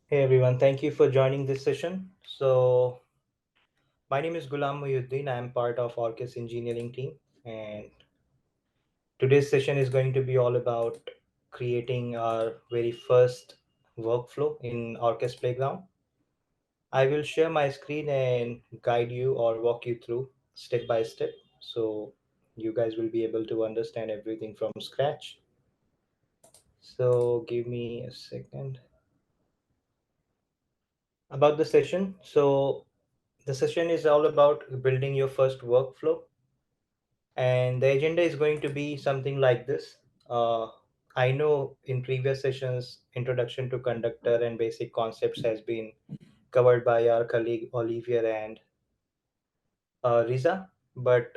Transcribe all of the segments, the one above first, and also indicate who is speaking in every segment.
Speaker 1: Hey everyone, thank you for joining this session. My name is Gulam Mohiuddeen. I am part of Orkes engineering team, and today's session is going to be all about creating our very first workflow in Orkes Playground. I will share my screen and guide you or walk you through step by step, so you guys will be able to understand everything from scratch. So, give me a second about the session. The session is all about building your first workflow, and the agenda is going to be something like this. uh, I know in previous sessions introduction to conductor and basic concepts has been covered by our colleague Olivier and Riza, but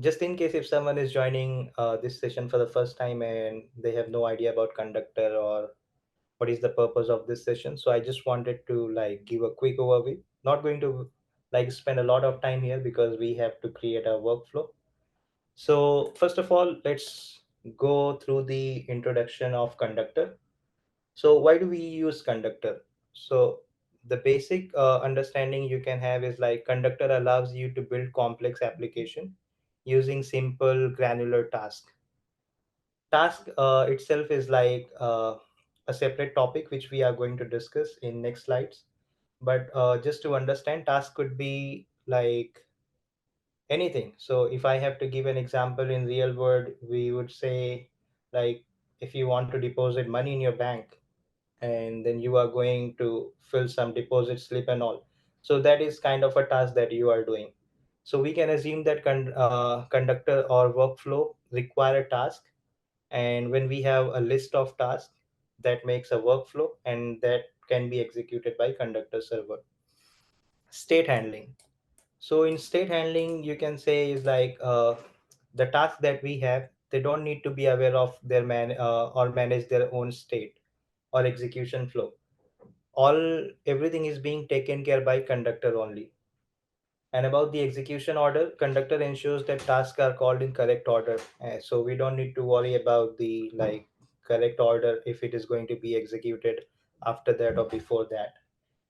Speaker 1: just in case if someone is joining this session for the first time and they have no idea about conductor or what is the purpose of this session, so I just wanted to like give a quick overview. Not going to like spend a lot of time here because we have to create a workflow. So first of all, let's go through the introduction of conductor. So why do we use conductor? So the basic understanding you can have is like conductor allows you to build complex application using simple granular task itself is like a separate topic which we are going to discuss in next slides. But just to understand, task could be like anything. So if I have to give an example in real world, we would say like if you want to deposit money in your bank and then you are going to fill some deposit slip and all. So that is kind of a task that you are doing. So we can assume that conductor or workflow require a task, and when we have a list of tasks, that makes a workflow and that can be executed by conductor server. State handling. So in state handling, you can say is like the task that we have, they don't need to be aware of their or manage their own state or execution flow. All everything is being taken care by conductor only. And about the execution order, conductor ensures that tasks are called in correct order. So we don't need to worry about the like correct order if it is going to be executed after that or before that.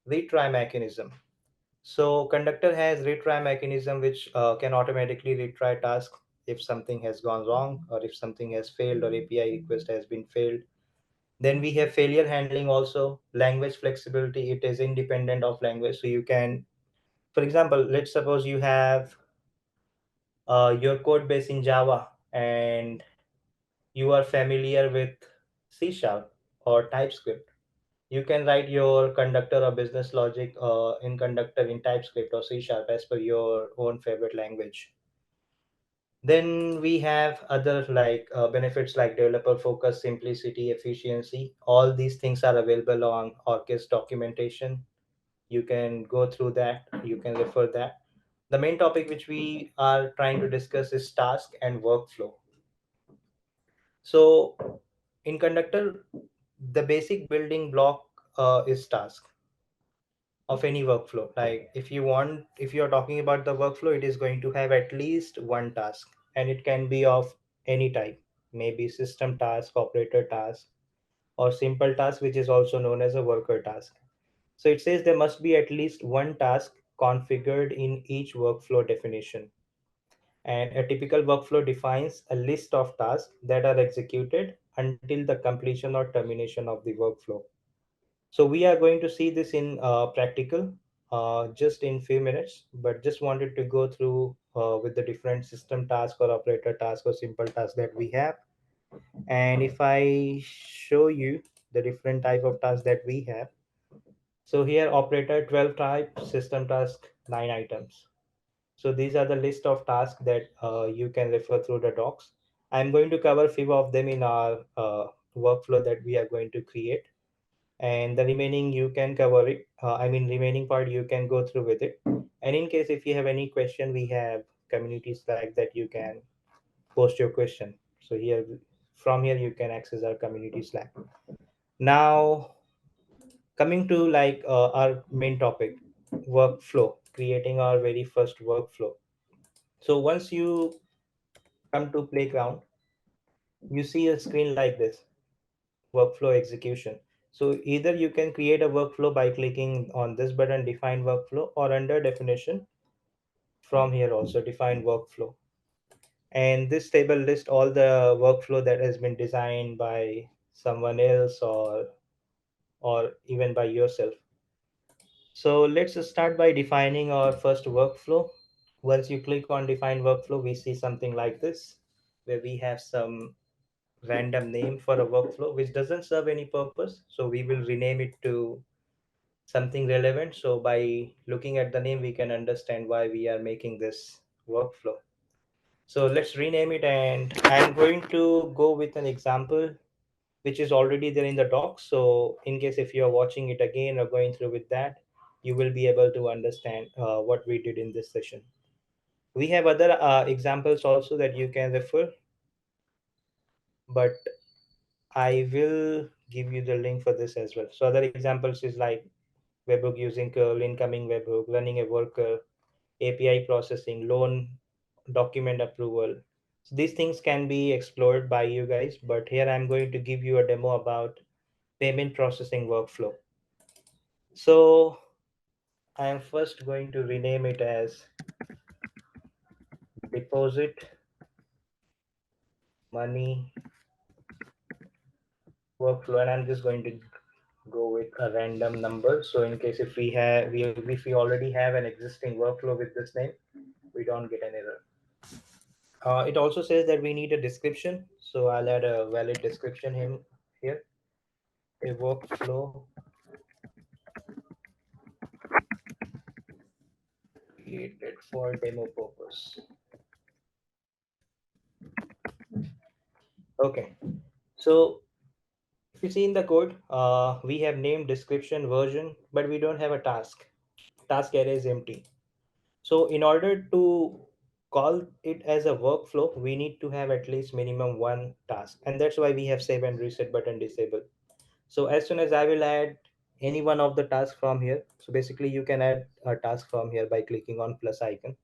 Speaker 1: Retry mechanism. So conductor has retry mechanism which can automatically retry task if something has gone wrong or if something has failed or API request has been failed. Then we have failure handling also. Language flexibility, it is independent of language. So you can, for example, let's suppose you have your code base in Java and you are familiar with C Sharp or TypeScript. You can write your conductor or business logic in conductor in TypeScript or C Sharp as per your own favorite language. Then we have other like benefits like developer focus, simplicity, efficiency. All these things are available on Orkes documentation. You can go through that, you can refer that. The main topic which we are trying to discuss is task and workflow. So in conductor, the basic building block is task of any workflow. Like if you're talking about the workflow, it is going to have at least one task, and it can be of any type, maybe system task, operator task, or simple task, which is also known as a worker task. So it says there must be at least one task configured in each workflow definition. And a typical workflow defines a list of tasks that are executed until the completion or termination of the workflow. So we are going to see this in practical just in few minutes, but just wanted to go through with the different system task or operator task or simple task that we have. And if I show you the different type of tasks that we have, so here operator 12 type, system task 9 items. So these are the list of tasks that you can refer through the docs. I'm going to cover few of them in our workflow that we are going to create, and the remaining you can cover it. Remaining part you can go through with it. And in case if you have any question, we have communities like that you can post your question. So here, from here you can access our community Slack. Now coming to like our main topic, workflow, creating our very first workflow. So once you come to playground, you see a screen like this, workflow execution. So either you can create a workflow by clicking on this button, define workflow, or under definition from here also define workflow. And this table lists all the workflow that has been designed by someone else or even by yourself. So let's start by defining our first workflow. Once you click on define workflow, we see something like this, where we have some random name for a workflow which doesn't serve any purpose. So we will rename it to something relevant. So by looking at the name, we can understand why we are making this workflow. So let's rename it, and I'm going to go with an example which is already there in the docs. So in case if you are watching it again or going through with that, you will be able to understand what we did in this session. We have other examples also that you can refer, but I will give you the link for this as well. So other examples is like webhook using curl, incoming webhook, running a worker, API processing, loan document approval. So these things can be explored by you guys, but here I'm going to give you a demo about payment processing workflow. So I am first going to rename it as deposit money workflow, and I'm just going to go with a random number. So in case if we already have an existing workflow with this name, we don't get an error. It also says that we need a description, so I'll add a valid description here. A workflow created for demo purpose. Okay, so if you see in the code, we have name, description, version, but we don't have a task. Task array is empty. So in order to call it as a workflow, we need to have at least minimum one task. And that's why we have save and reset button disabled. So as soon as I will add any one of the tasks from here, so basically you can add a task from here by clicking on plus icon.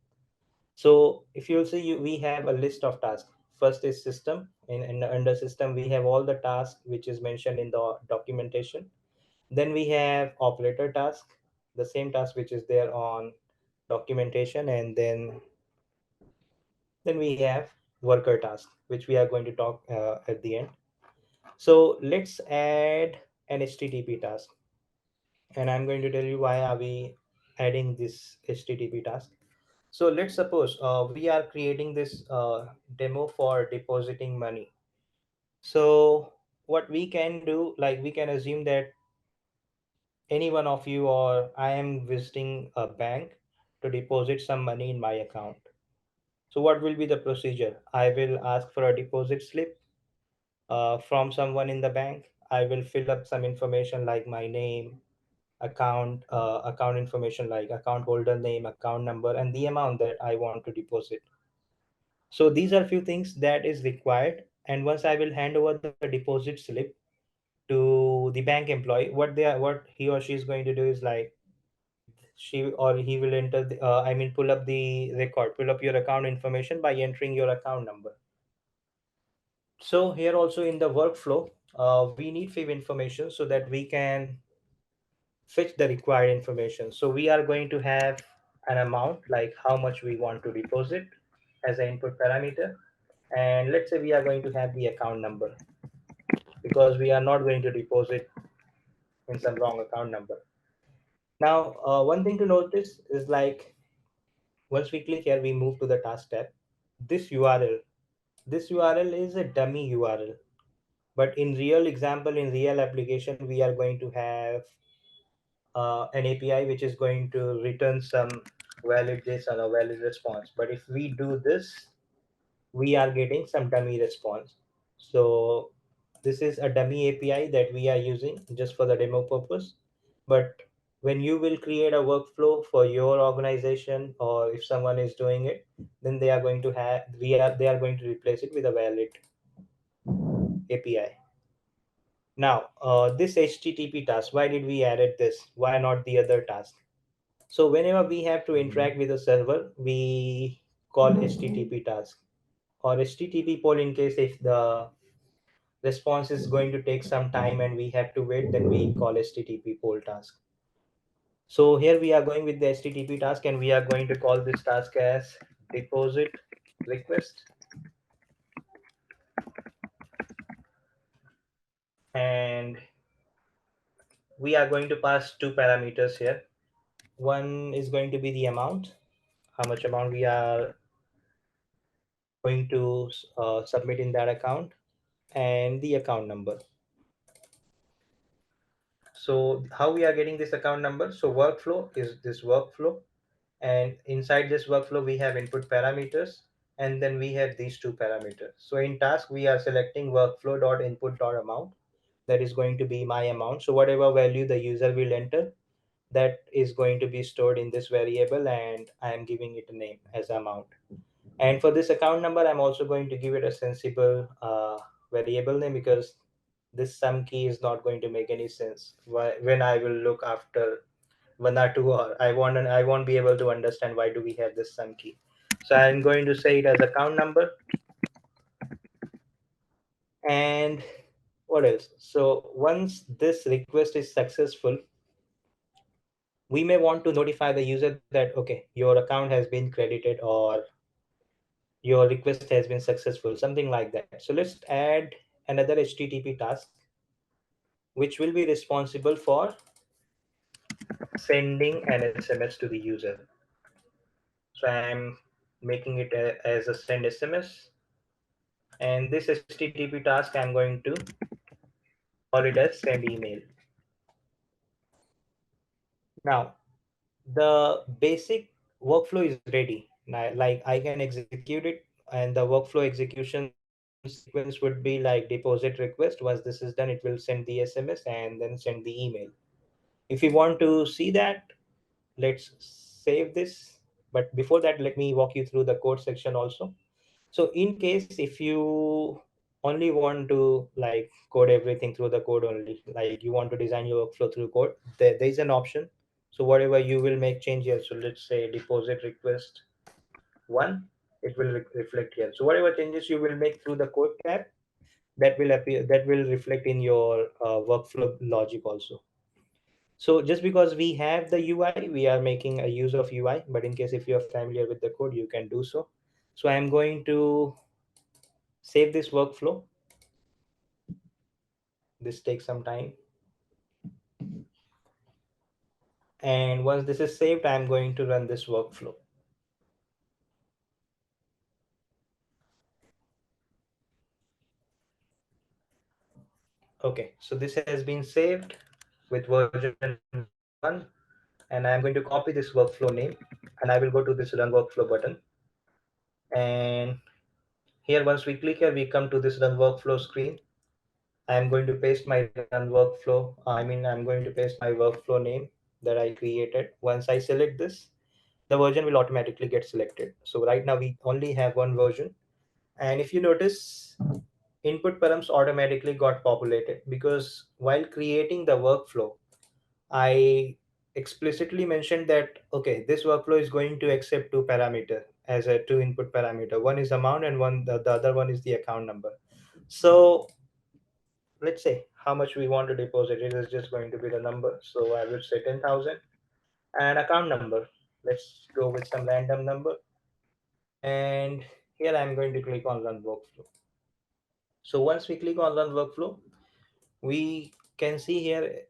Speaker 1: So if you'll see, we have a list of tasks. First is system. In under system, we have all the tasks which is mentioned in the documentation. Then we have operator task, the same task which is there on documentation, and then we have worker task, which we are going to talk at the end. So let's add an HTTP task, and I'm going to tell you why are we adding this HTTP task. So let's suppose we are creating this demo for depositing money. So what we can do, like we can assume that any one of you or I am visiting a bank to deposit some money in my account. So what will be the procedure? I will ask for a deposit slip from someone in the bank. I will fill up some information like my name, account information like account holder name, account number, and the amount that I want to deposit. So these are few things that is required. And once I will hand over the deposit slip to the bank employee, what he or she is going to do is like she or he will enter pull up the record, pull up your account information by entering your account number. So here also in the workflow, we need few information so that we can fetch the required information. So we are going to have an amount like how much we want to deposit as an input parameter. And let's say we are going to have the account number because we are not going to deposit in some wrong account number. Now, one thing to notice is like once we click here, we move to the task tab. This URL, this URL is a dummy URL. But in real example, in real application, we are going to have an API which is going to return some valid JSON or valid response. But if we do this, we are getting some dummy response. So this is a dummy API that we are using just for the demo purpose. But when you will create a workflow for your organization or if someone is doing it, then they are going to have they are going to replace it with a valid API. Now, this HTTP task, why did we added this? Why not the other task? So whenever we have to interact with a server, we call HTTP task or HTTP poll in case if the response is going to take some time and we have to wait, then we call http poll task. So here we are going with the http task, and we are going to call this task as deposit request. And we are going to pass two parameters here. One is going to be the amount, how much amount we are going to submit in that account, and the account number. So how we are getting this account number? So workflow is this workflow, and inside this workflow we have input parameters, and then we have these two parameters. So in task we are selecting workflow.input.amount. That is going to be my amount. So whatever value the user will enter, that is going to be stored in this variable, and I am giving it a name as amount. And for this account number, I'm also going to give it a sensible variable name, because this sum key is not going to make any sense when I will look after 1 or 2, or I won't be able to understand why do we have this sum key. So I'm going to say it as account number. And what else? So once this request is successful, we may want to notify the user that, okay, your account has been credited, or your request has been successful, something like that. So let's add another http task which will be responsible for sending an SMS to the user. So I'm making it as a send SMS, and this http task I'm going to call it as send email. Now the basic workflow is ready now, like I can execute it, and the workflow execution sequence would be like deposit request. Once this is done, it will send the SMS and then send the email. If you want to see that, let's save this. But before that, let me walk you through the code section also. So in case if you only want to like code everything through the code only, like you want to design your workflow through code, there's an option. So whatever you will make change here, so let's say deposit request one, it will reflect here. So whatever changes you will make through the code tab, that will appear, that will reflect in your workflow logic also. So just because we have the UI, we are making a use of UI, but in case if you're familiar with the code, you can do so. So I'm going to save this workflow. This takes some time. And once this is saved, I'm going to run this workflow. Okay, so this has been saved with version 1, and I'm going to copy this workflow name, and I will go to this run workflow button. And here, once we click here, we come to this run workflow screen. I'm going to paste my run workflow. I'm going to paste my workflow name that I created. Once I select this, the version will automatically get selected. So right now we only have one version. And if you notice, input params automatically got populated, because while creating the workflow, I explicitly mentioned that, okay, this workflow is going to accept two parameter as a two input parameter. One is amount, and the other one is the account number. So let's say how much we want to deposit. It is just going to be the number. So I would say 10,000, and account number. Let's go with some random number. And here I'm going to click on run workflow. So once we click on run workflow, we can see here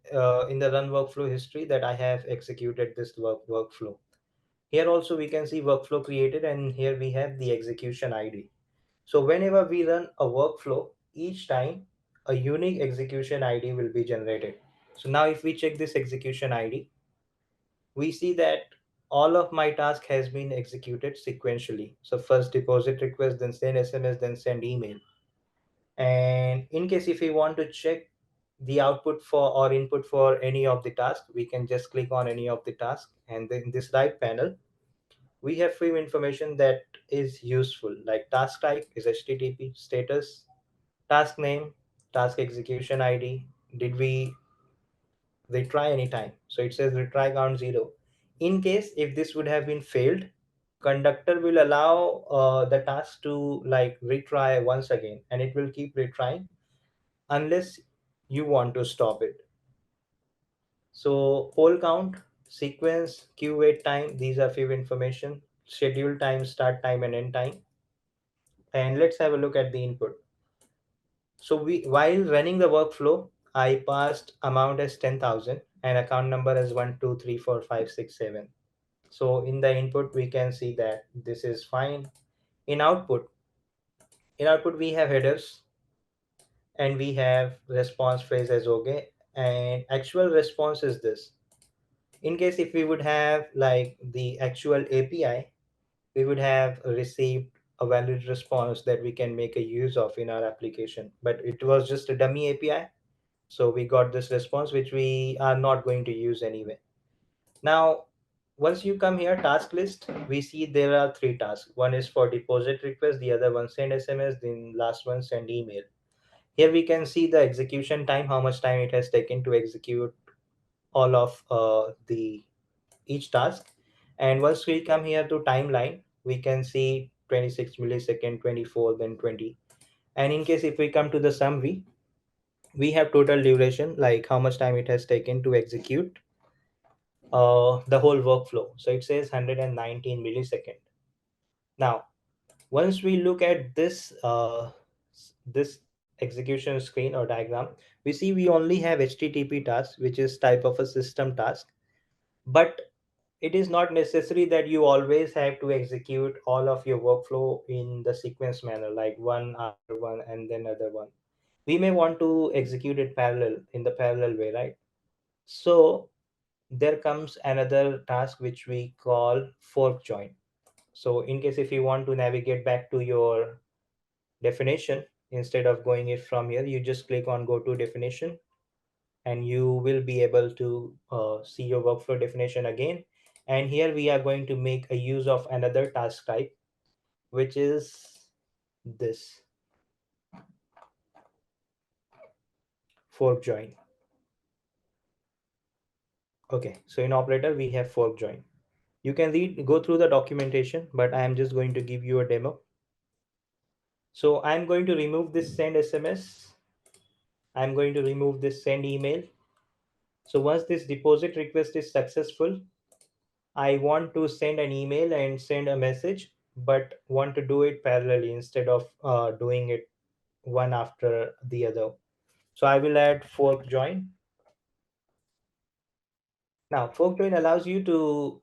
Speaker 1: in the run workflow history that I have executed this workflow. Here also we can see workflow created, and here we have the execution ID. So whenever we run a workflow, each time a unique execution ID will be generated. So now if we check this execution ID, we see that all of my task has been executed sequentially. So first deposit request, then send SMS, then send email. And in case if we want to check the output for or input for any of the task, we can just click on any of the task, and then this right panel we have few information that is useful, like task type is HTTP, status, task name, task execution ID, did we retry anytime? So it says retry count 0. In case if this would have been failed, conductor will allow the task to like retry once again, and it will keep retrying unless you want to stop it. So poll count, sequence, queue wait time, these are few information, schedule time, start time and end time. And let's have a look at the input. So we, while running the workflow, I passed amount as 10,000 and account number as 1 2 3 4 5 6 7. So in the input we can see that this is fine. In output, we have headers and we have response phrase as okay, and actual response is this. In case if we would have like the actual API, we would have received a valid response that we can make a use of in our application, but it was just a dummy API. So we got this response which we are not going to use anyway. Now, once you come here, task list, we see there are three tasks. One is for deposit request, the other one send SMS, then last one send email. Here we can see the execution time, how much time it has taken to execute all of the each task. And once we come here to timeline, we can see 26 millisecond, 24, then 20. And in case if we come to the summary, we have total duration, like how much time it has taken to execute the whole workflow. So it says 119 millisecond. Now, once we look at this execution screen or diagram, we see we only have HTTP task, which is type of a system task. But it is not necessary that you always have to execute all of your workflow in the sequence manner, like one after one and then other one. We may want to execute it parallel in the parallel way, right? So there comes another task which we call fork join. So in case if you want to navigate back to your definition, instead of going it from here, you just click on go to definition and you will be able to see your workflow definition again. And here we are going to make a use of another task type, which is this fork join. Okay, so in operator we have fork join. You can go through the documentation, but I am just going to give you a demo. So I'm going to remove this send SMS. I'm going to remove this send email. So once this deposit request is successful, I want to send an email and send a message, but want to do it parallelly instead of doing it one after the other. So I will add fork join. Now, fork join allows you to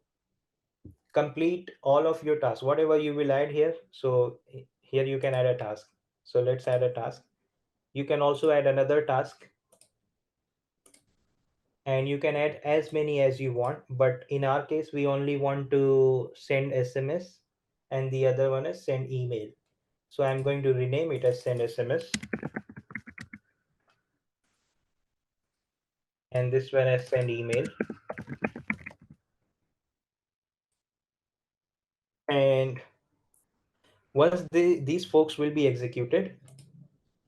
Speaker 1: complete all of your tasks, whatever you will add here. So here you can add a task. So let's add a task. You can also add another task and you can add as many as you want. But in our case, we only want to send SMS and the other one is send email. So I'm going to rename it as send SMS and this one as send email. And once these folks will be executed,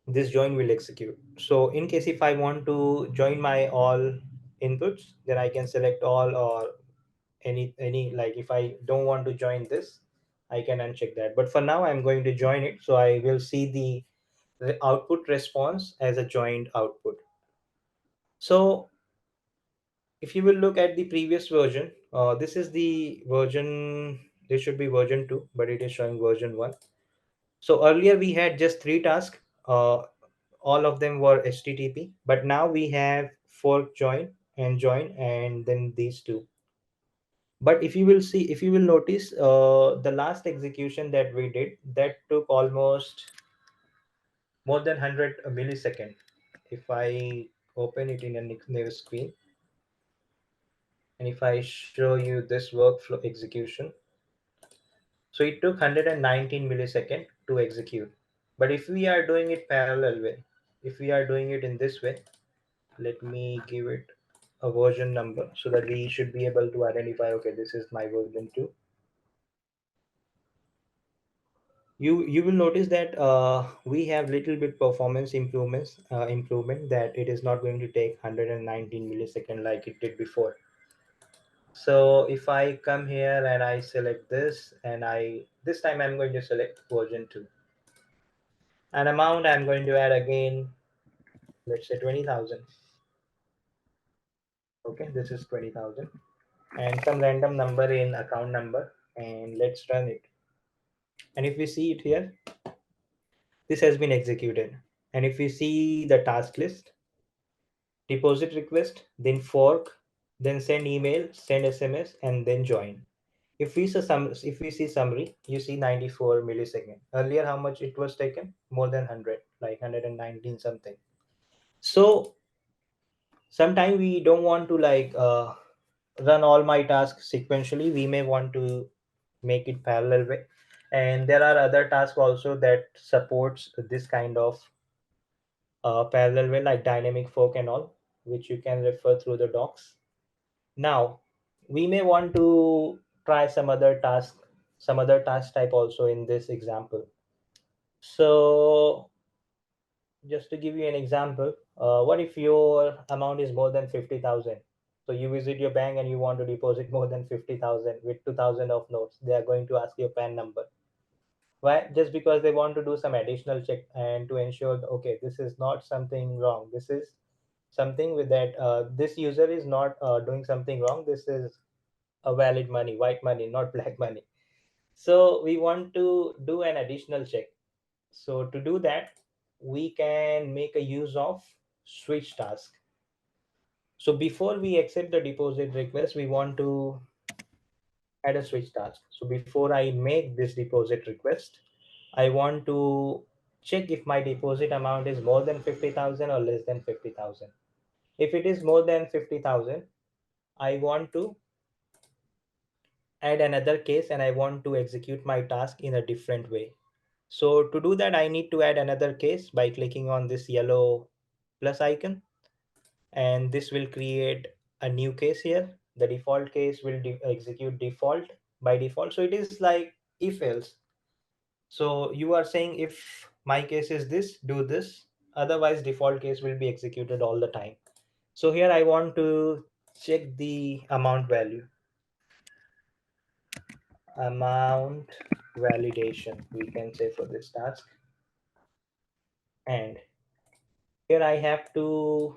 Speaker 1: this join will execute. So in case if I want to join my all inputs, then I can select all or any like if I don't want to join this, I can uncheck that. But for now, I'm going to join it. So I will see the output response as a joined output. So if you will look at the previous version, this is the version, this should be version 2, but it is showing version 1. So earlier we had just three tasks, all of them were HTTP, but now we have fork join and then these two. But if you will see, if you will notice, the last execution that we did, that took almost more than 100 millisecond. If I open it in a new screen, and if I show you this workflow execution, so it took 119 millisecond to execute. But if we are doing it parallel way, if we are doing it in this way, let me give it a version number so that we should be able to identify, okay, this is my version 2. You will notice that we have little bit performance improvement, that it is not going to take 119 millisecond like it did before. So if I come here and I select this, and this time I'm going to select version 2, and amount I'm going to add again let's say 20,000. Okay, this is 20,000 and some random number in account number, and let's run it. And if we see it here, this has been executed. And if we see the task list, deposit request, then fork, then send email, send SMS, and then join. If we see summary, you see 94 millisecond. Earlier, how much it was taken? More than 100, like 119 something. So sometimes we don't want to run all my tasks sequentially. We may want to make it parallel way, and there are other tasks also that supports this kind of parallel way, like dynamic fork and all, which you can refer through the docs. Now we may want to try some other task type also in this example. So just to give you an example, what if your amount is more than 50,000? So you visit your bank and you want to deposit more than 50,000 with 2,000 of notes. They are going to ask your PAN number. Why? Just because they want to do some additional check and to ensure, okay, this is not something wrong. This is something with that this user is not doing something wrong. This is a valid money, white money, not black money. So we want to do an additional check. So to do that, we can make a use of switch task. So before we accept the deposit request, we want to add a switch task. So before I make this deposit request, I want to check if my deposit amount is more than 50,000 or less than 50,000. If it is more than 50,000, I want to add another case and I want to execute my task in a different way. So to do that, I need to add another case by clicking on this yellow plus icon, and this will create a new case here. The default case will execute default by default. So it is like if else. So you are saying if my case is this, do this. Otherwise, default case will be executed all the time. So here I want to check the amount value. Amount validation, we can say for this task. And here I have to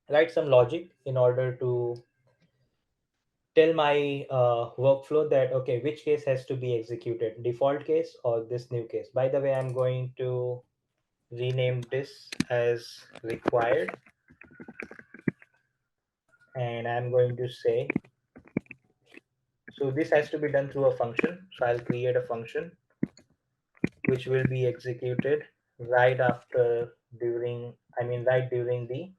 Speaker 1: write some logic in order to tell my workflow that, okay, which case has to be executed, default case or this new case. By the way, I'm going to rename this as required, and I'm going to say, so this has to be done through a function. So I'll create a function which will be executed right after during, I mean, right during the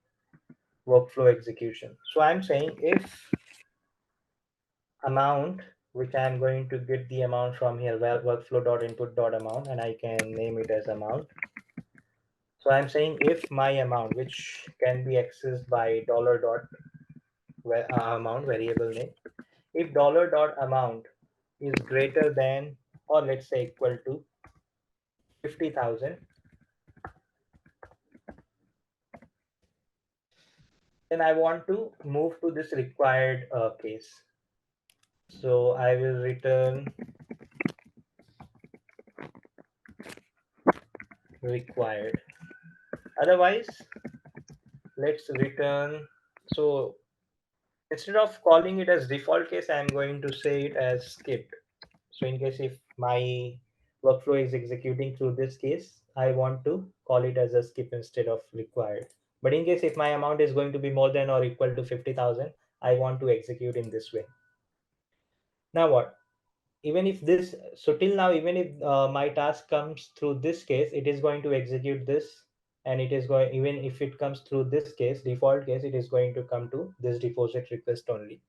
Speaker 1: workflow execution. So I'm saying if amount, which I'm going to get the amount from here, workflow.input.amount, and I can name it as amount. So I'm saying if my amount, which can be accessed by dollar dot amount variable name, if dollar dot amount is greater than or let's say equal to 50,000, then I want to move to this required case. So I will return required. Otherwise, let's return. So instead of calling it as default case, I'm going to say it as skipped. So in case if my workflow is executing through this case, I want to call it as a skip instead of required. But in case if my amount is going to be more than or equal to 50,000, I want to execute in this way. Now what? Even if this, so till now, even if my task comes through this case, it is going to execute this, and it is going, even if it comes through this case, default case, it is going to come to this deposit request only.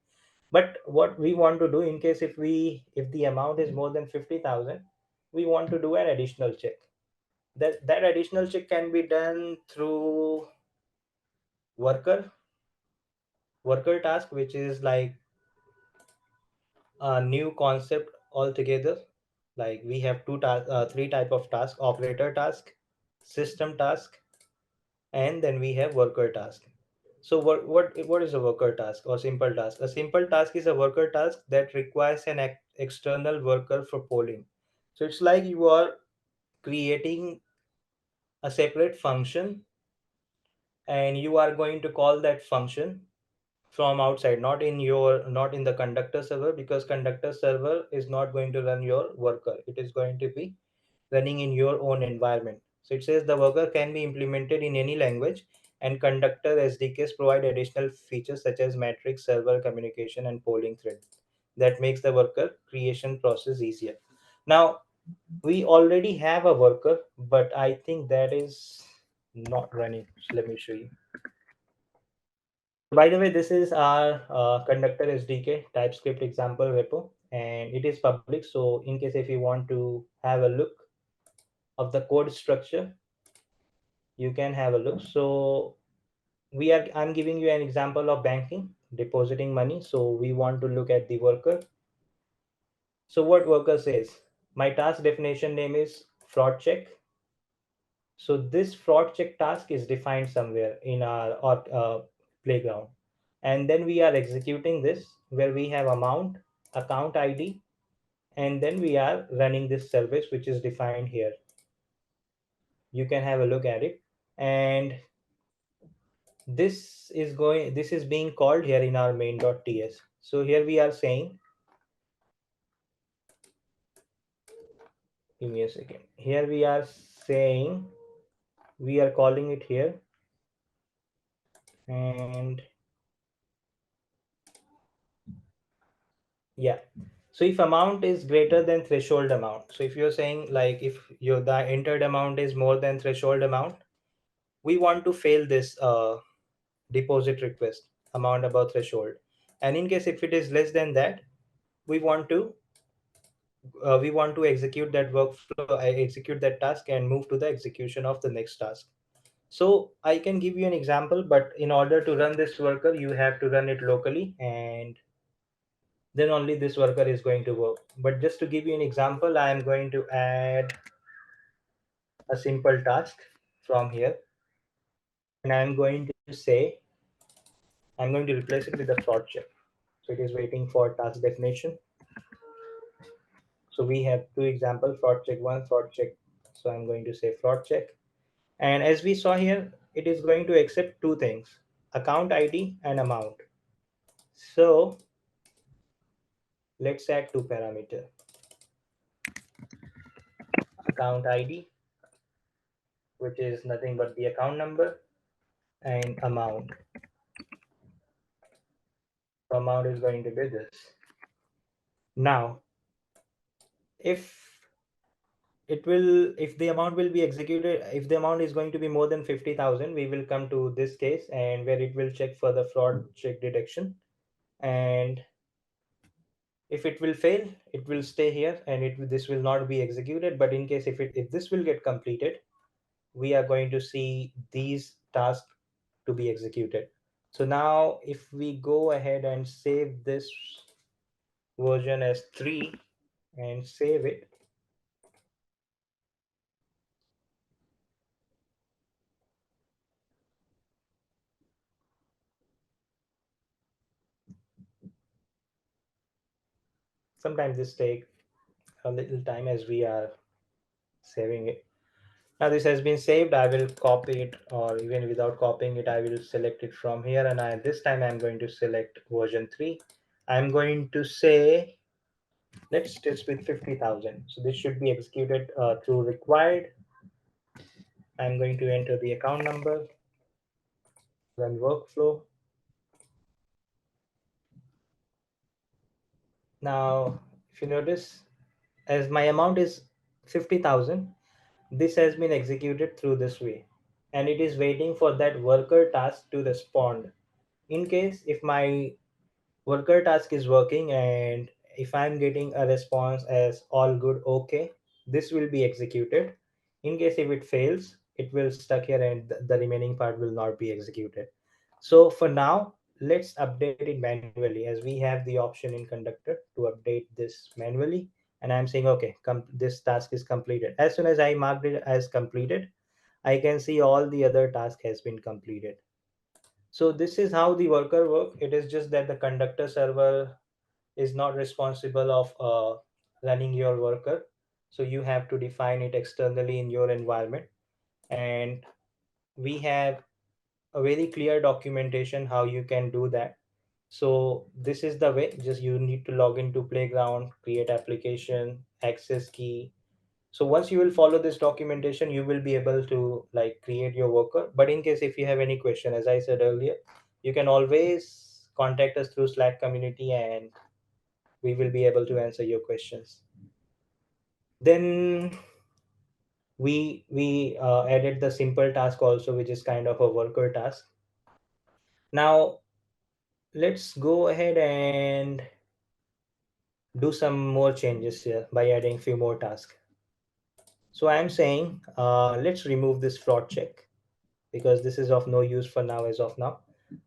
Speaker 1: But what we want to do in case if the amount is more than 50,000, we want to do an additional check. That additional check can be done through worker worker task, which is like a new concept altogether. Like we have three type of task: operator task, system task, and then we have worker task. So what is a worker task or simple task? A simple task is a worker task that requires an external worker for polling. So it's like you are creating a separate function and you are going to call that function from outside, not in the conductor server, because conductor server is not going to run your worker. It is going to be running in your own environment. So it says the worker can be implemented in any language, and conductor SDKs provide additional features such as matrix, server communication, and polling thread that makes the worker creation process easier. Now, we already have a worker, but I think that is not running. So let me show you. By the way, this is our Conductor SDK TypeScript example repo, and it is public. So in case if you want to have a look of the code structure, you can have a look. So I'm giving you an example of banking, depositing money. So we want to look at the worker. So what worker says, my task definition name is fraud check. So this fraud check task is defined somewhere in our playground. And then we are executing this where we have amount, account ID, and then we are running this service which is defined here. You can have a look at it. And this is being called here in our main.ts. So here we are saying, give me a second. Here we are saying, we are calling it here, and yeah. So if amount is greater than threshold amount, so if you're saying like if your the entered amount is more than threshold amount, we want to fail this deposit request amount above threshold. And in case if it is less than that, we want to execute that workflow, execute that task, and move to the execution of the next task. So I can give you an example, but in order to run this worker, you have to run it locally, and then only this worker is going to work. But just to give you an example, I am going to add a simple task from here, and I'm going to say, I'm going to replace it with a fraud check. So it is waiting for task definition. So we have two examples, fraud check one, fraud check. So I'm going to say fraud check. And as we saw here, it is going to accept two things, account ID and amount. So let's add two parameter, account ID, which is nothing but the account number, and amount. So amount is going to be this. Now, if if the amount will be executed, if the amount is going to be more than 50,000, we will come to this case and where it will check for the fraud check detection. And if it will fail, it will stay here, and this will not be executed. But in case if this will get completed, we are going to see these tasks to be executed. So now if we go ahead and save this version as 3 and save it, sometimes this take a little time as we are saving it. Now this has been saved. I will copy it, or even without copying it, I will select it from here, and this time I'm going to select version 3. I'm going to say, let's test with 50,000. So this should be executed through required. I'm going to enter the account number, run workflow. Now, if you notice, as my amount is 50,000, this has been executed through this way, and it is waiting for that worker task to respond. In case if my worker task is working and if I'm getting a response as all good, okay, this will be executed. In case if it fails, it will stuck here and the remaining part will not be executed. So for now, let's update it manually, as we have the option in Conductor to update this manually. And I'm saying, okay, this task is completed. As soon as I marked it as completed, I can see all the other task has been completed. So this is how the worker work. It is just that the Conductor server is not responsible of running your worker. So you have to define it externally in your environment. And we have a very clear documentation how you can do that. So this is the way. Just you need to log into Playground, create application, access key. So once you will follow this documentation, you will be able to like create your worker. But in case if you have any question, as I said earlier, you can always contact us through Slack community, and we will be able to answer your questions. Then we added the simple task also, which is kind of a worker task. Now let's go ahead and do some more changes here by adding few more tasks. So I'm saying let's remove this fraud check because this is of no use for now. As of now,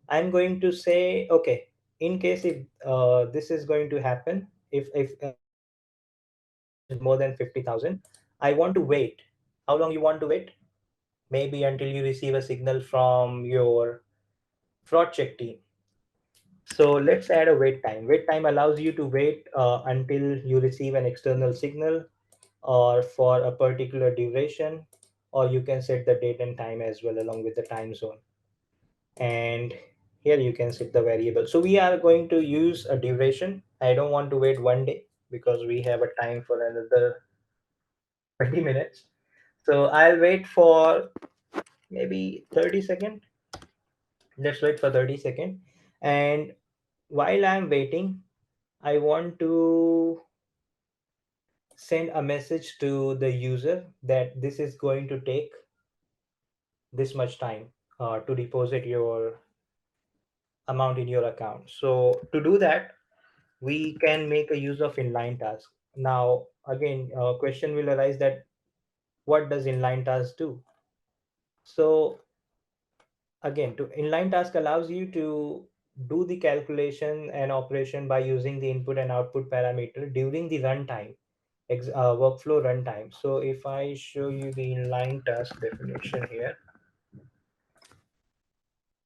Speaker 1: I'm going to say okay, in case if this is going to happen, if the amount is more than 50,000, I want to wait. How long you want to wait? Maybe until you receive a signal from your fraud check team. So let's add a wait time. Wait time allows you to wait until you receive an external signal or for a particular duration, or you can set the date and time as well along with the time zone. And here you can set the variable. So we are going to use a duration. I don't want to wait 1 day because we have a time for another 20 minutes. So I'll wait for maybe 30 seconds. Let's wait for 30 seconds. And while I'm waiting, I want to send a message to the user that this is going to take this much time to deposit your amount in your account. So to do that, we can make a use of inline task. Now, again, a question will arise that what does inline task do? So again, to inline task allows you to do the calculation and operation by using the input and output parameter during the runtime, workflow runtime. So if I show you the inline task definition here,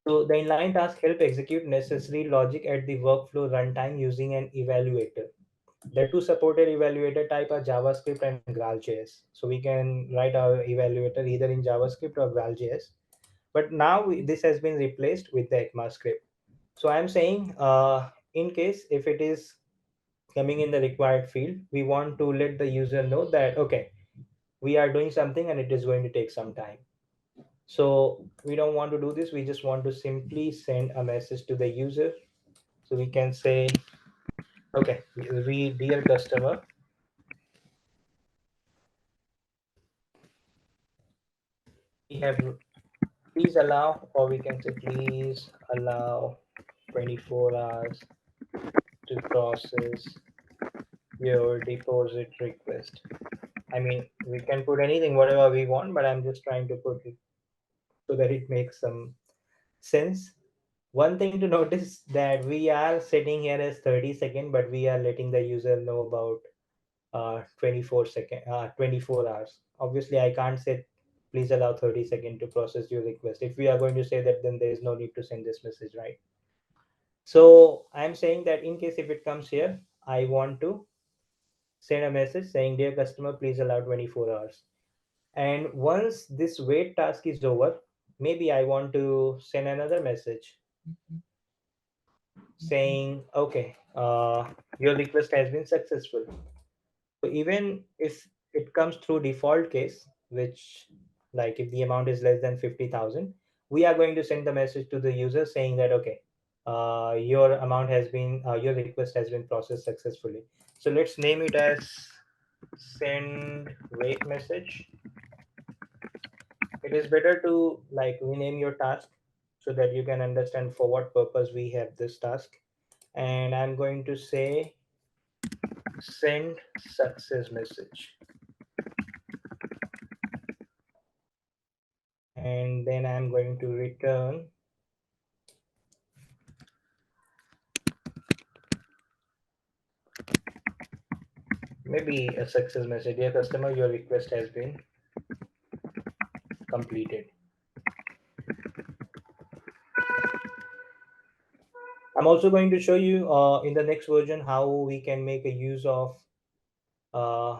Speaker 1: so the inline task help execute necessary logic at the workflow runtime using an evaluator. The two supported evaluator type are JavaScript and GraalJS. So we can write our evaluator either in JavaScript or GraalJS. But now this has been replaced with the ECMAScript. So I'm saying in case if it is coming in the required field, we want to let the user know that, okay, we are doing something and it is going to take some time. So we don't want to do this. We just want to simply send a message to the user. So we can say, okay, we dear customer, we have please allow, or we can say please allow 24 hours to process your deposit request. I mean, we can put anything, whatever we want, but I'm just trying to put it so that it makes some sense. One thing to notice that we are setting here as 30 second, but we are letting the user know about 24 hours. Obviously, I can't say please allow 30 seconds to process your request. If we are going to say that, then there is no need to send this message, right? So I'm saying that in case if it comes here, I want to send a message saying, dear customer, please allow 24 hours. And once this wait task is over, maybe I want to send another message saying, okay, your request has been successful. So even if it comes through default case, which like if the amount is less than 50,000, we are going to send the message to the user saying that, okay, your amount has been, your request has been processed successfully. So let's name it as send wait message. It is better to like rename your task so that you can understand for what purpose we have this task. And I'm going to say send success message. And then I'm going to return maybe a success message. Dear customer, your request has been completed. I'm also going to show you in the next version how we can make a use of uh,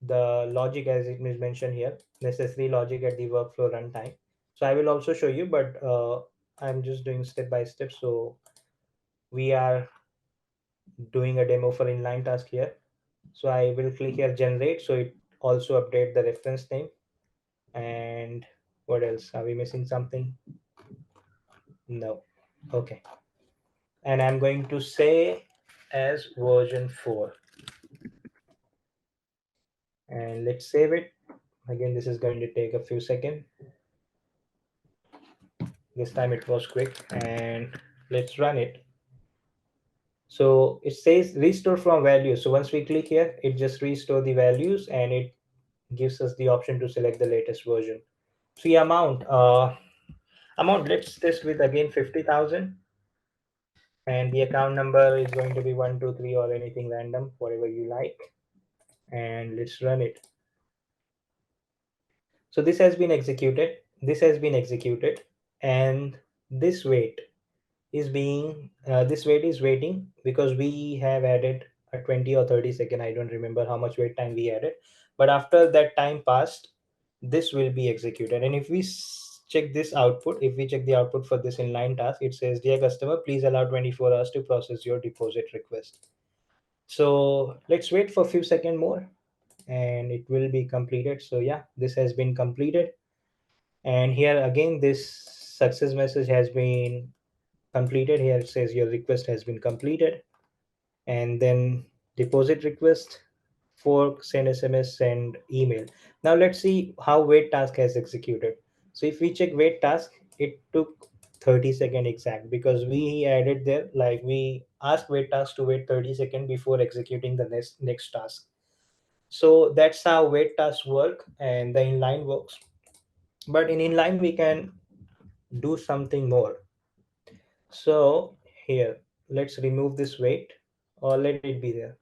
Speaker 1: the logic as it is mentioned here, necessary logic at the workflow runtime. So I will also show you, but I'm just doing step by step. So we are doing a demo for inline task here. So I will click here generate. So it also update the reference name. And what else? Are we missing something? No. Okay. And I'm going to say as version 4. And let's save it. Again, this is going to take a few seconds. This time it was quick, and let's run it. So it says restore from values. So once we click here, it just restore the values, and it gives us the option to select the latest version. See amount, let's test with again 50,000, and the account number is going to be 123 or anything random, whatever you like, and let's run it. So this has been executed, and this wait this wait is waiting because we have added a 20 or 30 second, I don't remember how much wait time we added, but after that time passed, this will be executed. And if we check this output, if we check the output for this inline task, it says, dear customer, please allow 24 hours to process your deposit request. So let's wait for a few seconds more, and it will be completed. So yeah, this has been completed, and here again this success message has been completed. Here it says your request has been completed, and then deposit request, fork, send SMS, send email. Now let's see how wait task has executed. So if we check wait task, it took 30 second exact, because we added there, like we asked wait task to wait 30 second before executing the next task. So that's how wait tasks work and the inline works. But in inline we can do something more. So here, let's remove this wait, or let it be there.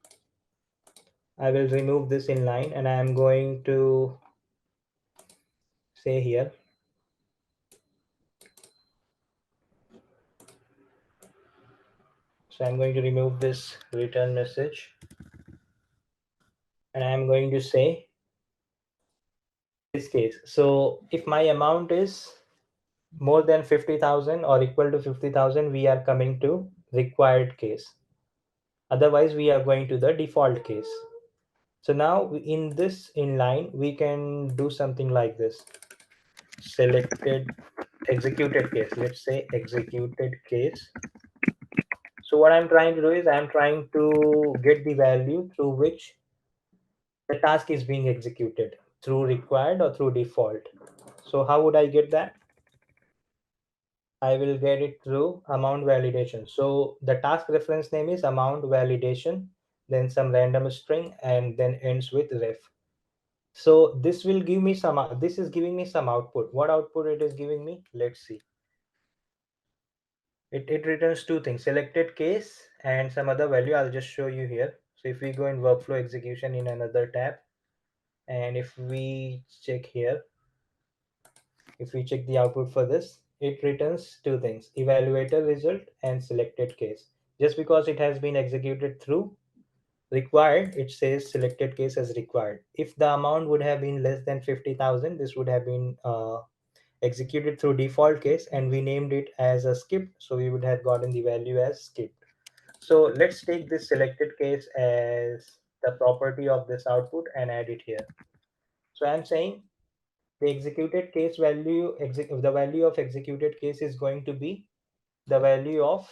Speaker 1: I will remove this inline, and I am going to say here, so I'm going to remove this return message, and I'm going to say this case. So if my amount is more than 50,000 or equal to 50,000, we are coming to required case. Otherwise, we are going to the default case. So now in this inline, we can do something like this. Selected executed case. Let's say executed case. So what I'm trying to do is I'm trying to get the value through which the task is being executed, through required or through default. So how would I get that? I will get it through amount validation. So the task reference name is amount validation, then some random string, and then ends with ref. So this will give me some, this is giving me some output. What output it is giving me? Let's see. It returns two things, selected case and some other value. I'll just show you here. So if we go in workflow execution in another tab, and if we check here, if we check the output for this, it returns two things, evaluator result and selected case. Just because it has been executed through required, it says selected case as required. If the amount would have been less than 50,000, this would have been executed through default case, and we named it as a skipped, so we would have gotten the value as skipped. So let's take this selected case as the property of this output and add it here. So I'm saying the executed case value, the value of executed case is going to be the value of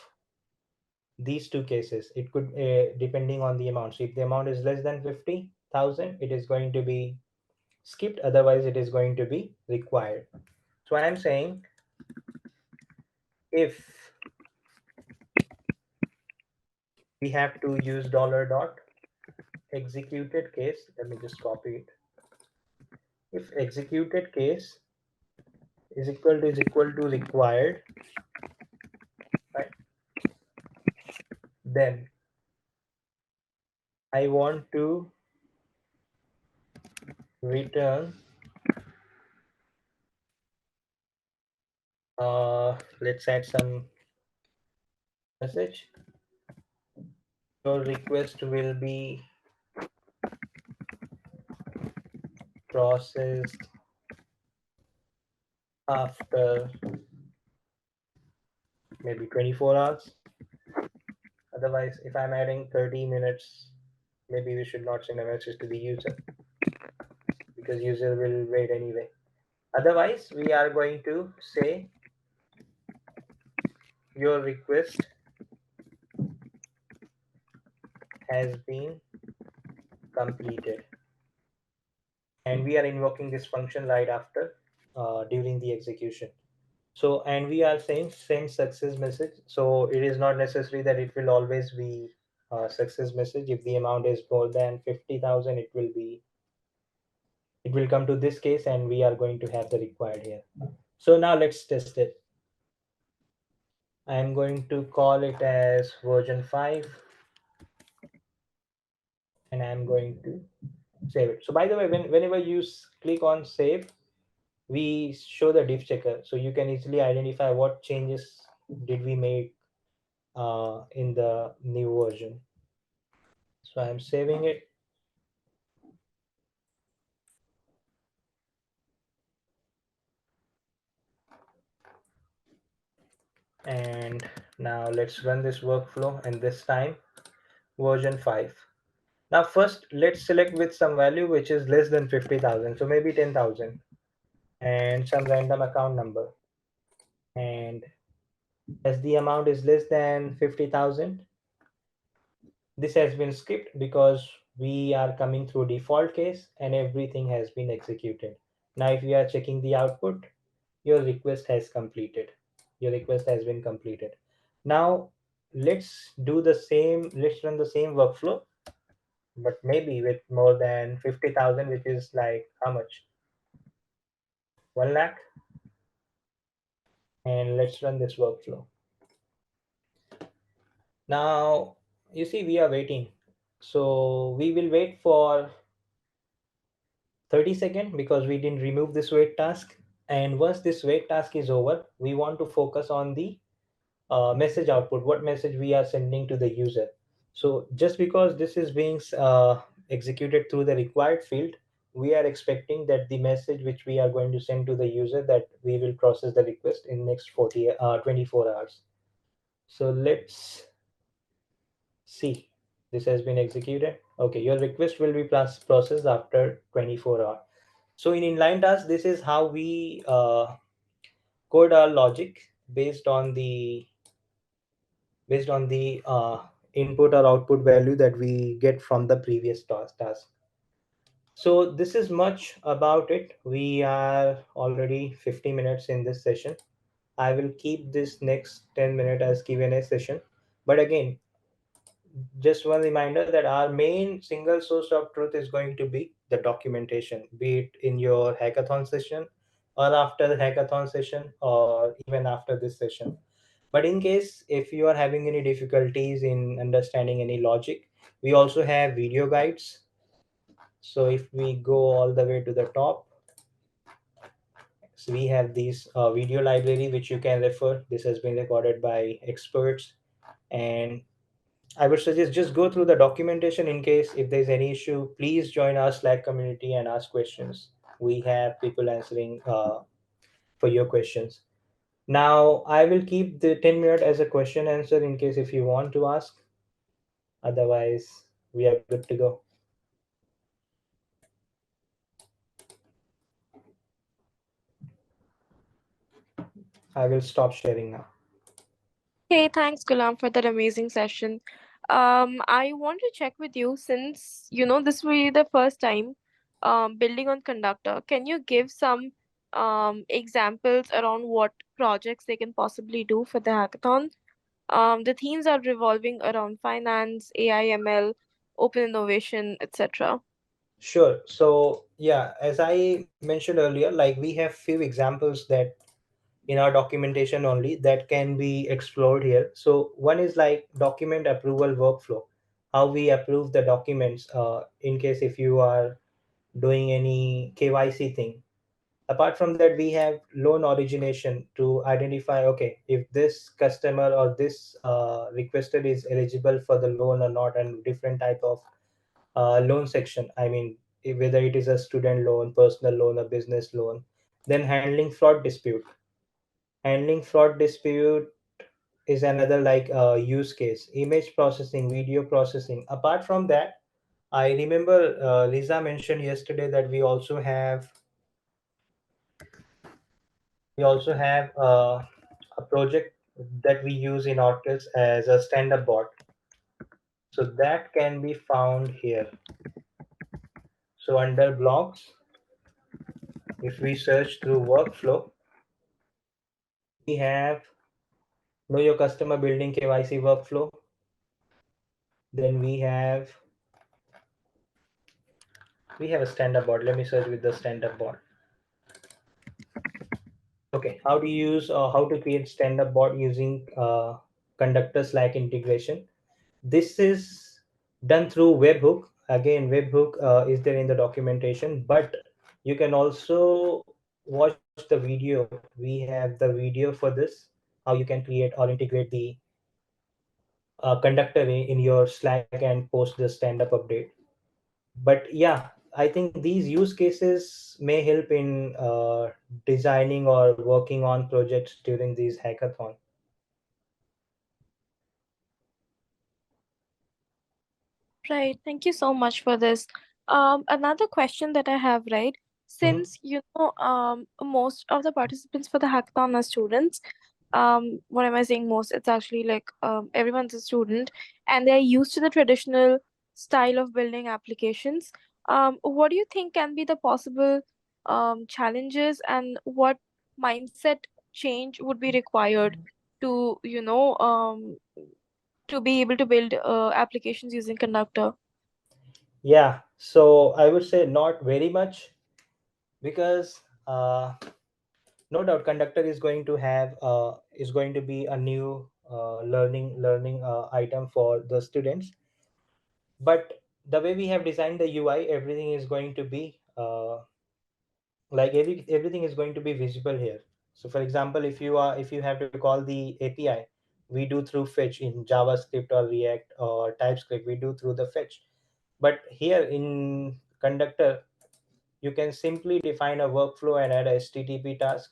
Speaker 1: these two cases. It could depending on the amount. So if the amount is less than 50,000, it is going to be skipped. Otherwise, it is going to be required. So I'm saying if we have to use dollar dot executed case, let me just copy it. If executed case is equal to required, right, then I want to return let's add some message. Your request will be processed after maybe 24 hours. Otherwise, if I'm adding 30 minutes, maybe we should not send a message to the user because user will wait anyway. Otherwise, we are going to say your request has been completed. And we are invoking this function right after during the execution. So, and we are saying send success message. So it is not necessary that it will always be a success message. If the amount is more than 50,000, it will come to this case and we are going to have the required here. So now let's test it. I'm going to call it as version 5 and I'm going to save it. So by the way, whenever you click on save, we show the diff checker so you can easily identify what changes did we make in the new version. So I'm saving it. And now let's run this workflow, and this time version 5. Now first let's select with some value which is less than 50,000, so maybe 10,000, and some random account number. And as the amount is less than 50,000, this has been skipped because we are coming through default case and everything has been executed. Now if we are checking the output, your request has completed. Your request has been completed. Now let's do the same, let's run the same workflow, but maybe with more than 50,000, which is like how much? 1 lakh. And let's run this workflow. Now you see we are waiting. So we will wait for 30 seconds because we didn't remove this wait task. And once this wait task is over, we want to focus on the message output, what message we are sending to the user. So just because this is being executed through the required field, we are expecting that the message which we are going to send to the user, that we will process the request in next 24 hours. So let's see. This has been executed. Okay, your request will be processed after 24 hours. So in inline task, this is how we code our logic based on the input or output value that we get from the previous task. So this is much about it. We are already 50 minutes in this session. I will keep this next 10 minute as Q&A session. But again, just one reminder that our main single source of truth is going to be the documentation, be it in your hackathon session or after the hackathon session or even after this session. But in case if you are having any difficulties in understanding any logic, we also have video guides. So if we go all the way to the top, so we have these video library which you can refer. This has been recorded by experts, and I would suggest just go through the documentation. In case if there's any issue, please join our Slack community and ask questions. We have people answering for your questions. Now I will keep the 10 minute as a question answer in case if you want to ask. Otherwise, we are good to go. I will stop sharing now.
Speaker 2: Hey, thanks, Gulam, for that amazing session. I want to check with you since this will be the first time building on Conductor. Can you give some examples around what projects they can possibly do for the hackathon? The themes are revolving around finance, AI, ML, open innovation, etc.
Speaker 1: Sure. So yeah, as I mentioned earlier, like we have few examples that in our documentation only that can be explored here. So one is like document approval workflow, how we approve the documents in case if you are doing any KYC thing. Apart from that, we have loan origination to identify, okay, if this customer or this requester is eligible for the loan or not, and different type of loan section. I mean, whether it is a student loan, personal loan, or business loan. Then handling fraud dispute. Handling fraud dispute is another like use case. Image processing, video processing. Apart from that, I remember Lisa mentioned yesterday that we also have a project that we use in Orkes as a stand-up bot. So that can be found here. So under blogs, if we search through workflow, we have know your customer building KYC workflow. Then we have a stand-up bot. Let me search with the stand-up bot. Okay, how to use how to create stand-up bot using Conductor Slack integration. This is done through webhook. Again, webhook is there in the documentation, but you can also watch the video. We have the video for this, how you can create or integrate the Conductor in your Slack and post the stand-up update. But yeah, I think these use cases may help in designing or working on projects during these hackathon.
Speaker 2: Right. Thank you so much for this. Another question that I have, right?
Speaker 1: Mhm.
Speaker 2: Since most of the participants for the hackathon are students, what am I saying most? It's actually like everyone's a student and they're used to the traditional style of building applications. What do you think can be the possible challenges and what mindset change would be required to, to be able to build applications using Conductor?
Speaker 1: Yeah, so I would say not very much, because no doubt Conductor is going to be a new learning item for the students. But the way we have designed the UI, everything is going to be everything is going to be visible here. So for example, if you have to call the API, we do through fetch in JavaScript or React or TypeScript, we do through the fetch. But here in Conductor, you can simply define a workflow and add a HTTP task,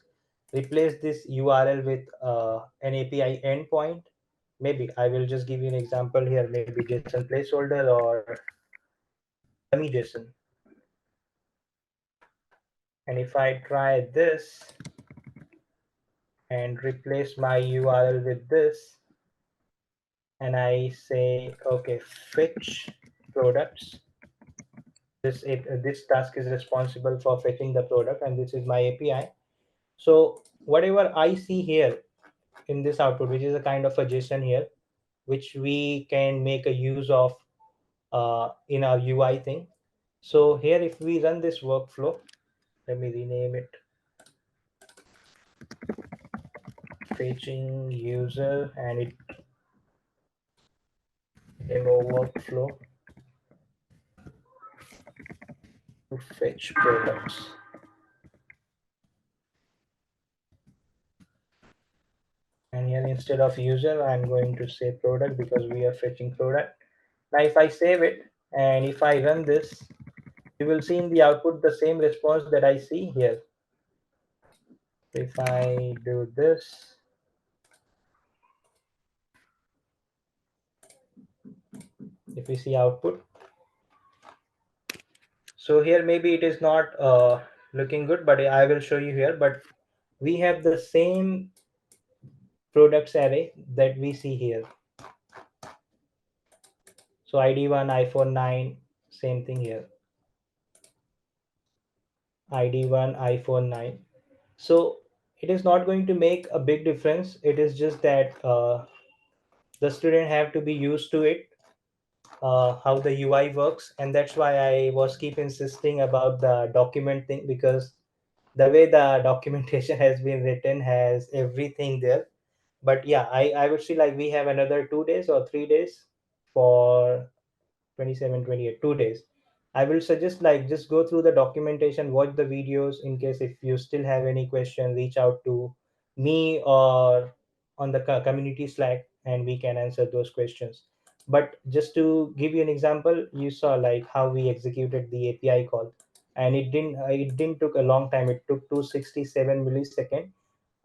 Speaker 1: replace this URL with an API endpoint. Maybe I will just give you an example here, maybe JSON placeholder or dummy JSON. And if I try this and replace my URL with this, and I say, okay, fetch products. This task is responsible for fetching the product, and this is my API. So whatever I see here in this output, which is a kind of a JSON here, which we can make a use of in our UI thing. So here, if we run this workflow, let me rename it fetching user, and it demo workflow to fetch products. And here, instead of user, I'm going to say product, because we are fetching product. Now if I save it and if I run this, you will see in the output the same response that I see here. If I do this, if we see output, so here maybe it is not looking good, but I will show you here. But we have the same products array that we see here. So ID1, iPhone 9, same thing here. ID1, iPhone 9. So it is not going to make a big difference. It is just that the student have to be used to it, how the UI works, and that's why I was keep insisting about the document thing, because the way the documentation has been written has everything there. But yeah, I would say like we have another 2 days or 3 days for 27, 28, 2 days. I will suggest like just go through the documentation, watch the videos. In case if you still have any question, reach out to me or on the community Slack, and we can answer those questions. But just to give you an example, you saw like how we executed the API call. and it didn't took a long time. It took 267 millisecond,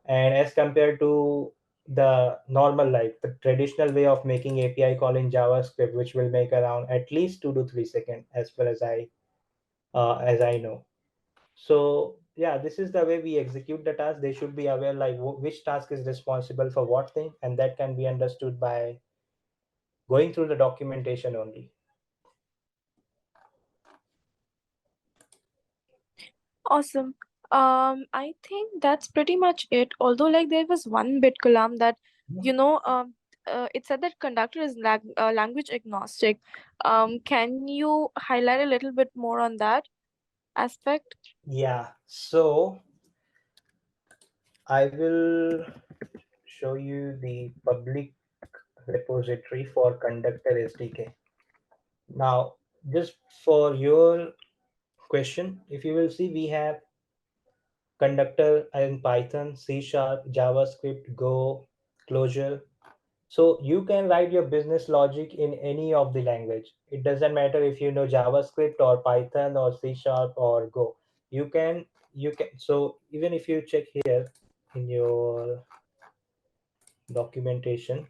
Speaker 1: and as compared to the normal, like the traditional way of making API call in JavaScript, which will make around at least 2 to 3 seconds, as far as I know. So yeah, this is the way we execute the task. They should be aware like which task is responsible for what thing, and that can be understood by going through the documentation only.
Speaker 2: Awesome. I think that's pretty much it. Although, like, there was one bit, Kalam, that you know, it said that conductor is language agnostic. Can you highlight a little bit more on that aspect?
Speaker 1: Yeah, so I will show you the public repository for Conductor SDK. Now, just for your question, if you will see, we have Conductor in Python, C Sharp, JavaScript, Go, Clojure. So you can write your business logic in any of the language. It doesn't matter if you know JavaScript or Python or C Sharp or Go. You can so even if you check here in your documentation,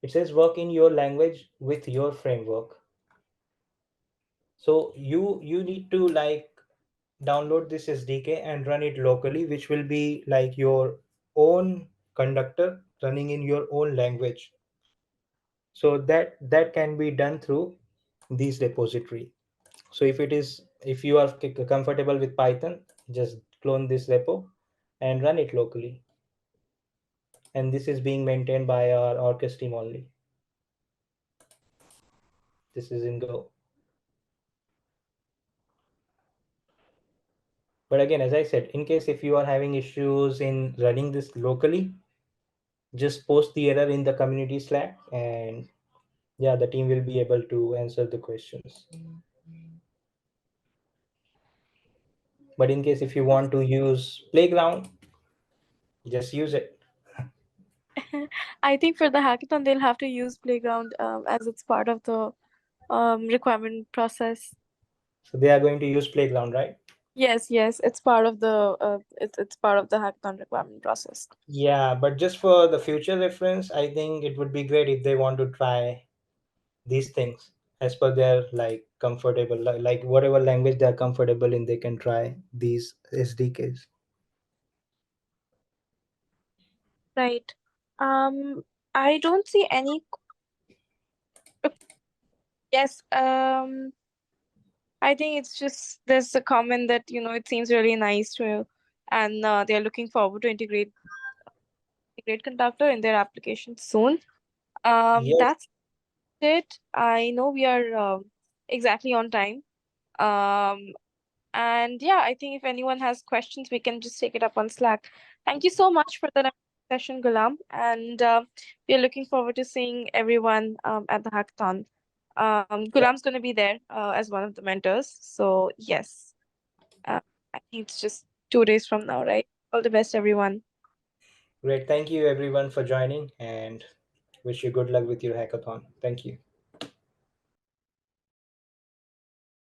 Speaker 1: it says work in your language with your framework. So you need to like download this SDK and run it locally, which will be like your own conductor running in your own language. So that can be done through these repository. So if you are comfortable with Python, just clone this repo and run it locally. And this is being maintained by our Orkes team only. This is in Go. But again, as I said, in case if you are having issues in running this locally, just post the error in the community Slack, and yeah, the team will be able to answer the questions. But in case if you want to use Playground, just use it.
Speaker 2: I think for the hackathon, they'll have to use Playground as it's part of the requirement process.
Speaker 1: So they are going to use Playground, right?
Speaker 2: Yes, yes, it's part of the it's part of the hackathon requirement process.
Speaker 1: Yeah, but just for the future reference, I think it would be great if they want to try these things as per their like comfortable, like whatever language they are comfortable in, they can try these SDKs.
Speaker 2: Right. I don't see any. Yes. I think it's just there's a comment that it seems really nice to, and they're looking forward to integrate Conductor in their application soon.
Speaker 1: Yes,
Speaker 2: That's it. I know we are exactly on time. Um, and yeah, I think if anyone has questions, we can just take it up on Slack. Thank you so much for the session, Gulam, and we are looking forward to seeing everyone at the hackathon.
Speaker 1: yeah,
Speaker 2: Gulam's going to be there as one of the mentors. So yes, uh, I think it's just 2 days from now, right? All the best, everyone.
Speaker 1: great. Thank you everyone for joining, and wish you good luck with your hackathon. Thank you.